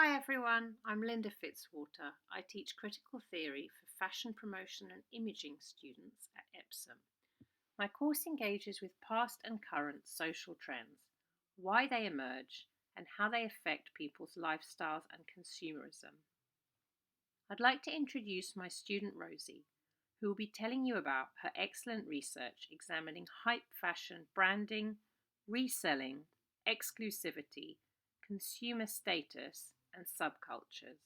Hi everyone, I'm Linda Fitzwater. I teach critical theory for fashion promotion and imaging students at Epsom. My course engages with past and current social trends, why they emerge, and how they affect people's lifestyles and consumerism. I'd like to introduce my student Rosie, who will be telling you about her excellent research examining hype fashion branding, reselling, exclusivity, consumer status, and subcultures.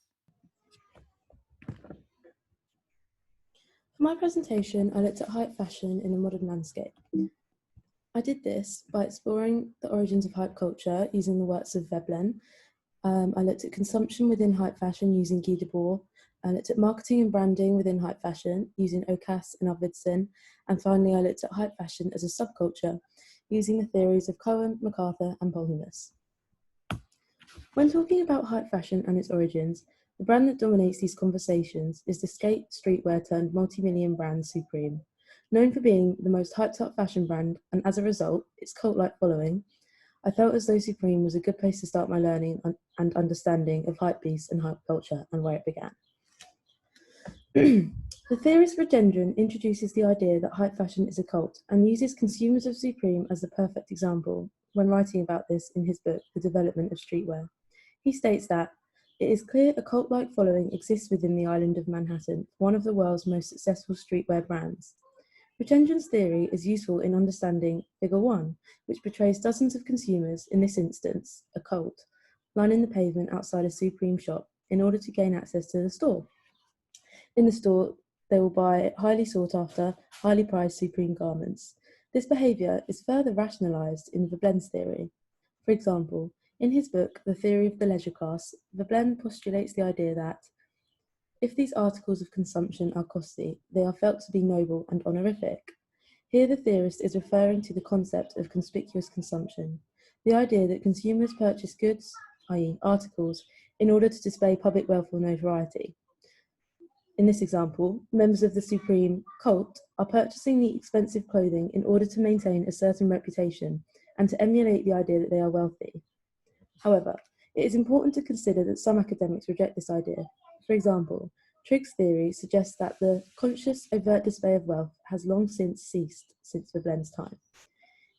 For my presentation, I looked at hype fashion in the modern landscape. I did this by exploring the origins of hype culture using the works of Veblen. I looked at consumption within hype fashion using Guy Debord. I looked at marketing and branding within hype fashion using OCASS and Arvidsson. And finally, I looked at hype fashion as a subculture using the theories of Cohen, MacArthur, and Polhemus. When talking about hype fashion and its origins, the brand that dominates these conversations is the skate streetwear turned multi-million brand Supreme. Known for being the most hyped up fashion brand, and as a result, its cult-like following, I felt as though Supreme was a good place to start my learning and understanding of hypebeast and hype culture and where it began. The theorist Regendran introduces the idea that hype fashion is a cult and uses consumers of Supreme as the perfect example when writing about this in his book, The Development of Streetwear. He states that it is clear a cult-like following exists within the island of Manhattan, one of the world's most successful streetwear brands. Regendran's theory is useful in understanding Figure 1, which portrays dozens of consumers, in this instance, a cult, lining the pavement outside a Supreme shop in order to gain access to the store. In the store, they will buy highly sought-after, highly prized Supreme garments. This behaviour is further rationalised in Veblen's theory. For example, in his book, The Theory of the Leisure Class, Veblen postulates the idea that if these articles of consumption are costly, they are felt to be noble and honorific. Here the theorist is referring to the concept of conspicuous consumption, the idea that consumers purchase goods, i.e. articles, in order to display public wealth or notoriety. In this example, members of the Supreme cult are purchasing the expensive clothing in order to maintain a certain reputation and to emulate the idea that they are wealthy. However, it is important to consider that some academics reject this idea. For example, Trigg's theory suggests that the conscious, overt display of wealth has long since ceased since Veblen's time.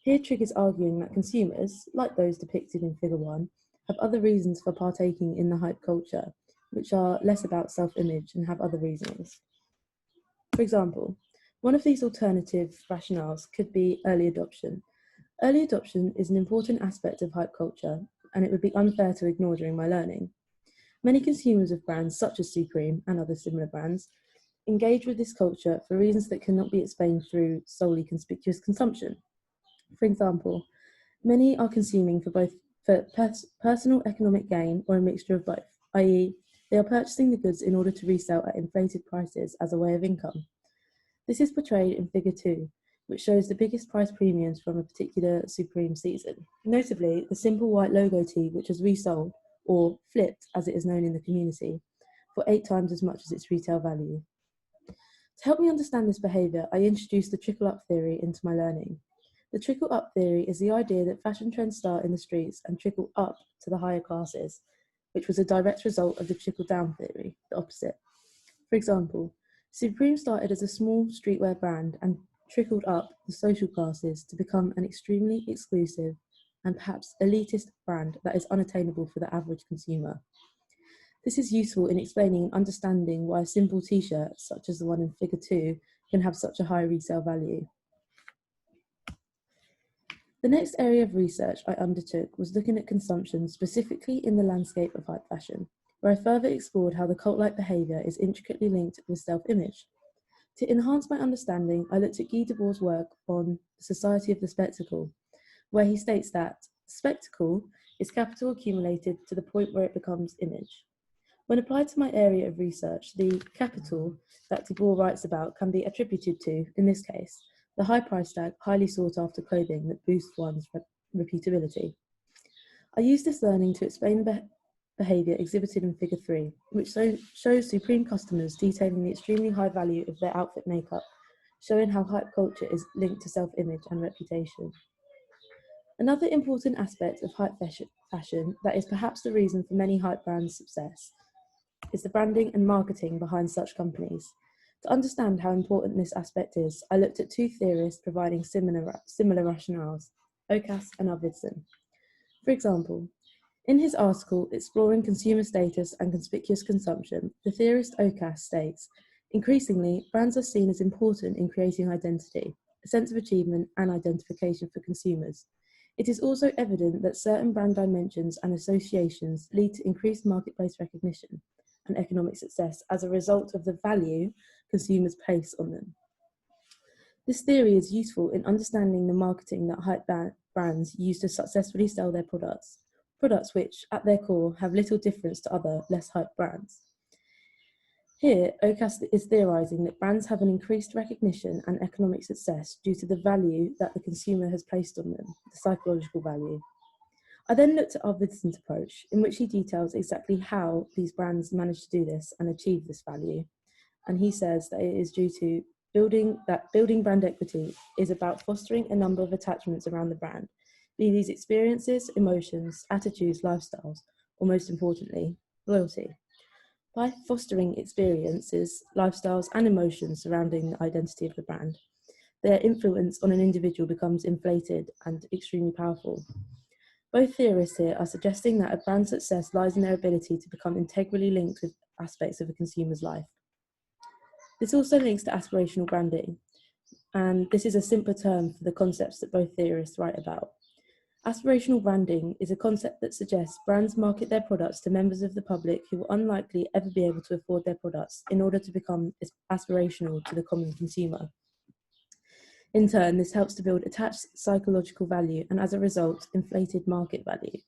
Here Trigg is arguing that consumers, like those depicted in Figure 1, have other reasons for partaking in the hype culture, which are less about self-image and have other reasons. For example, one of these alternative rationales could be early adoption. Early adoption is an important aspect of hype culture, and it would be unfair to ignore during my learning. Many consumers of brands such as Supreme and other similar brands engage with this culture for reasons that cannot be explained through solely conspicuous consumption. For example, many are consuming for personal economic gain or a mixture of both, i.e., they are purchasing the goods in order to resell at inflated prices as a way of income. This is portrayed in Figure 2, which shows the biggest price premiums from a particular Supreme season. Notably, the simple white logo tee, which was resold, or flipped as it is known in the community, for 8 times as much as its retail value. To help me understand this behaviour, I introduced the trickle-up theory into my learning. The trickle-up theory is the idea that fashion trends start in the streets and trickle up to the higher classes, which was a direct result of the trickle-down theory, the opposite. For example, Supreme started as a small streetwear brand and trickled up the social classes to become an extremely exclusive and perhaps elitist brand that is unattainable for the average consumer. This is useful in explaining and understanding why a simple t-shirt, such as the one in Figure 2, can have such a high resale value. The next area of research I undertook was looking at consumption specifically in the landscape of hype fashion, where I further explored how the cult-like behaviour is intricately linked with self-image. To enhance my understanding, I looked at Guy Debord's work on the Society of the Spectacle, where he states that spectacle is capital accumulated to the point where it becomes image. When applied to my area of research, the capital that Debord writes about can be attributed to, in this case, the high price tag, highly sought after clothing that boosts one's reputability. I used this learning to explain the behaviour exhibited in Figure 3, which shows Supreme customers detailing the extremely high value of their outfit makeup, showing how hype culture is linked to self-image and reputation. Another important aspect of hype fashion that is perhaps the reason for many hype brands' success, is the branding and marketing behind such companies. To understand how important this aspect is, I looked at two theorists providing similar rationales, OCASS and Arvidsson. For example, in his article, Exploring Consumer Status and Conspicuous Consumption, the theorist OCASS states, increasingly, brands are seen as important in creating identity, a sense of achievement and identification for consumers. It is also evident that certain brand dimensions and associations lead to increased marketplace recognition and economic success as a result of the value consumers place on them. This theory is useful in understanding the marketing that hype brands use to successfully sell their products which, at their core, have little difference to other, less hype brands. Here, OCASS is theorising that brands have an increased recognition and economic success due to the value that the consumer has placed on them, the psychological value. I then looked at Arvidsson's approach, in which he details exactly how these brands manage to do this and achieve this value. And he says that it is due to building brand equity is about fostering a number of attachments around the brand, be these experiences, emotions, attitudes, lifestyles, or most importantly, loyalty. By fostering experiences, lifestyles, and emotions surrounding the identity of the brand, their influence on an individual becomes inflated and extremely powerful. Both theorists here are suggesting that a brand's success lies in their ability to become integrally linked with aspects of a consumer's life. This also links to aspirational branding, and this is a simpler term for the concepts that both theorists write about. Aspirational branding is a concept that suggests brands market their products to members of the public who will unlikely ever be able to afford their products in order to become aspirational to the common consumer. In turn, this helps to build attached psychological value and, as a result, inflated market value.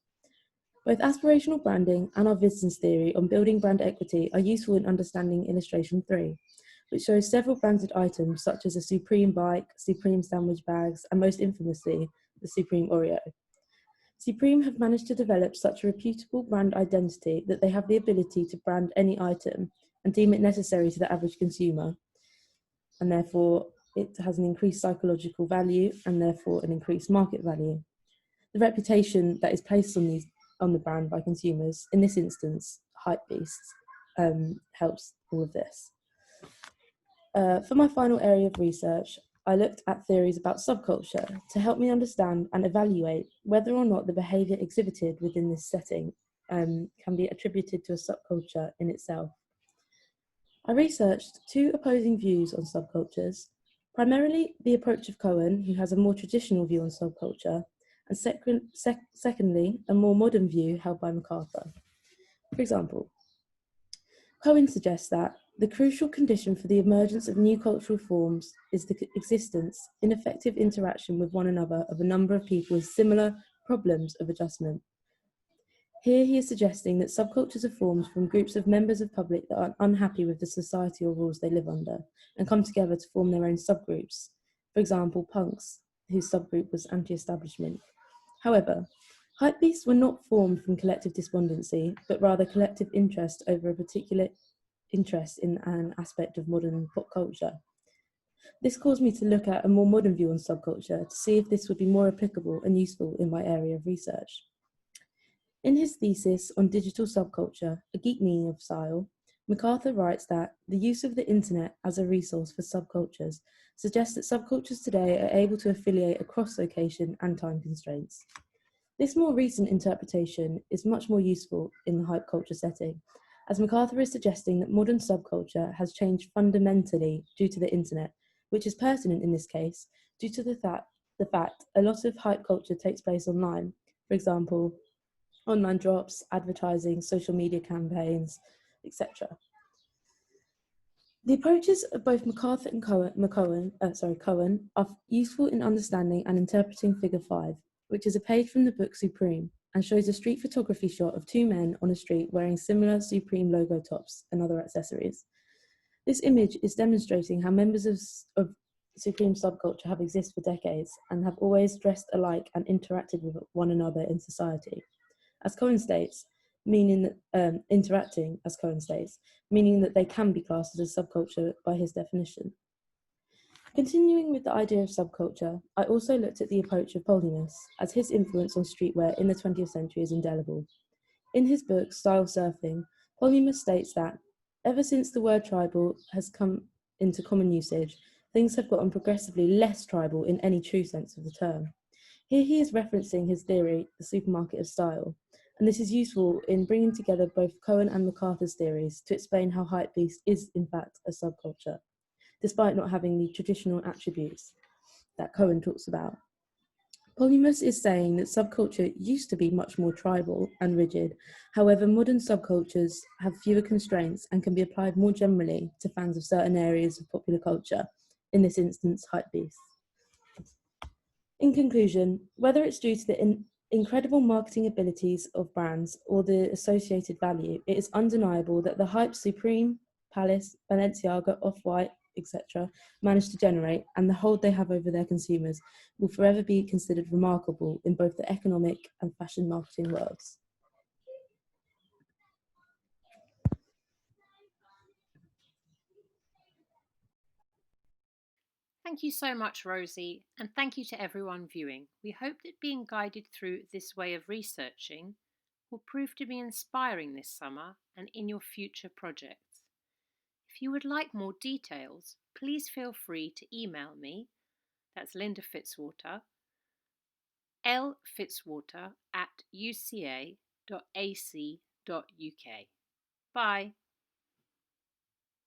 Both aspirational branding and Arvidsson's theory on building brand equity are useful in understanding illustration 3, which shows several branded items such as a Supreme bike, Supreme sandwich bags, and most infamously, the Supreme Oreo. Supreme have managed to develop such a reputable brand identity that they have the ability to brand any item and deem it necessary to the average consumer, and therefore it has an increased psychological value and therefore an increased market value. The reputation that is placed on the brand by consumers, in this instance, hypebeasts, helps all of this. For my final area of research, I looked at theories about subculture to help me understand and evaluate whether or not the behaviour exhibited within this setting can be attributed to a subculture in itself. I researched two opposing views on subcultures, primarily the approach of Cohen, who has a more traditional view on subculture, and secondly, a more modern view held by MacArthur. For example, Cohen suggests that the crucial condition for the emergence of new cultural forms is the existence in effective interaction with one another of a number of people with similar problems of adjustment. Here he is suggesting that subcultures are formed from groups of members of public that are unhappy with the society or rules they live under and come together to form their own subgroups. For example, punks, whose subgroup was anti-establishment. However, hypebeasts were not formed from collective despondency, but rather collective interest over a particular interest in an aspect of modern pop culture. This caused me to look at a more modern view on subculture to see if this would be more applicable and useful in my area of research. In his thesis on digital subculture, a geek meaning of style, MacArthur writes that the use of the internet as a resource for subcultures suggests that subcultures today are able to affiliate across location and time constraints. This more recent interpretation is much more useful in the hype culture setting, as MacArthur is suggesting that modern subculture has changed fundamentally due to the internet, which is pertinent in this case due to the fact a lot of hype culture takes place online. For example, online drops, advertising, social media campaigns, etc. The approaches of both MacArthur and Cohen are useful in understanding and interpreting Figure 5, which is a page from the book Supreme, and shows a street photography shot of two men on a street wearing similar Supreme logo tops and other accessories. This image is demonstrating how members of Supreme subculture have existed for decades and have always dressed alike and interacted with one another in society. As Cohen states, meaning that meaning that they can be classed as a subculture by his definition. Continuing with the idea of subculture, I also looked at the approach of Polhemus, as his influence on streetwear in the 20th century is indelible. In his book, Style Surfing, Polhemus states that, ever since the word tribal has come into common usage, things have gotten progressively less tribal in any true sense of the term. Here he is referencing his theory, the supermarket of style, and this is useful in bringing together both Cohen and MacArthur's theories to explain how hypebeast is in fact a subculture, despite not having the traditional attributes that Cohen talks about. Polymus is saying that subculture used to be much more tribal and rigid. However, modern subcultures have fewer constraints and can be applied more generally to fans of certain areas of popular culture, in this instance, hypebeasts. In conclusion, whether it's due to the incredible marketing abilities of brands or the associated value, it is undeniable that the hype Supreme, Palace, Balenciaga, Off-White, etc., managed to generate and the hold they have over their consumers will forever be considered remarkable in both the economic and fashion marketing worlds. Thank you so much, Rosie, and thank you to everyone viewing. We hope that being guided through this way of researching will prove to be inspiring this summer and in your future projects. If you would like more details, please feel free to email me. That's Linda Fitzwater, lfitzwater@uca.ac.uk. Bye.